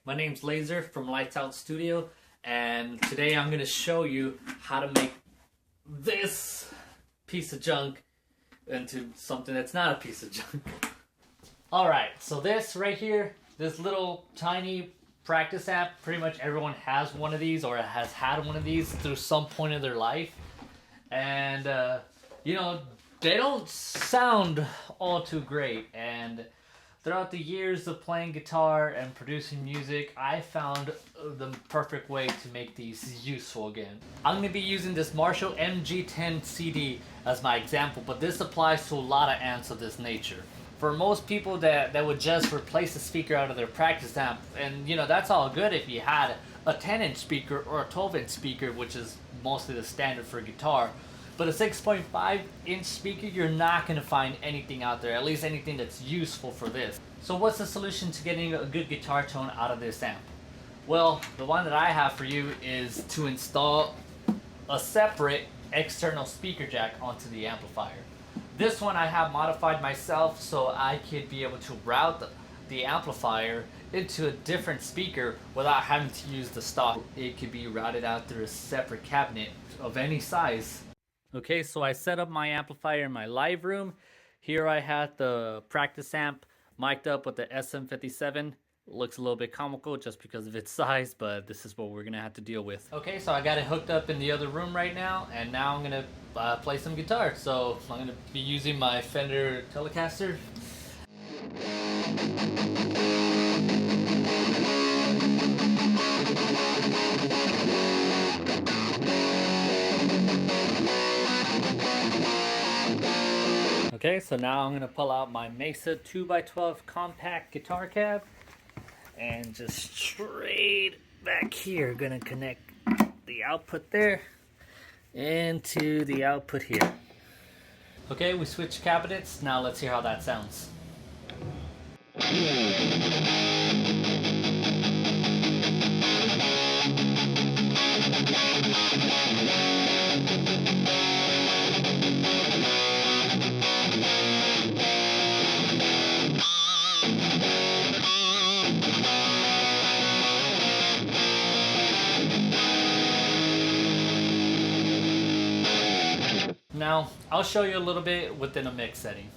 My name's Laser from Lights Out Studio, and today I'm going to show you how to make this piece of junk into something that's not a piece of junk. Alright, so this right here, this little tiny practice amp, pretty much everyone has one of these or has had one of these through some point in their life. And, you know, they don't sound all too great, and throughout the years of playing guitar and producing music, I found the perfect way to make these useful again. I'm going to be using this Marshall MG10CD as my example, but this applies to a lot of amps of this nature. For most people that would just replace the speaker out of their practice amp, and you know, that's all good if you had a 10-inch speaker or a 12-inch speaker, which is mostly the standard for guitar. But a 6.5-inch speaker, you're not going to find anything out there, at least anything that's useful for this. So what's the solution to getting a good guitar tone out of this amp? Well, the one that I have for you is to install a separate external speaker jack onto the amplifier. This one I have modified myself so I could be able to route the amplifier into a different speaker without having to use the stock. It could be routed out through a separate cabinet of any size. Okay, so I set up my amplifier in my live room. Here I had the practice amp mic'd up with the SM57. It looks a little bit comical just because of its size, but this is what we're gonna have to deal with. Okay, so I got it hooked up in the other room right now, and now I'm gonna play some guitar. So I'm gonna be using my Fender Telecaster. Okay, so now I'm going to pull out my Mesa 2x12 compact guitar cab and just straight back here, going to connect the output there into the output here. Okay, we switched cabinets. Now let's hear how that sounds. Now, I'll show you a little bit within a mix setting.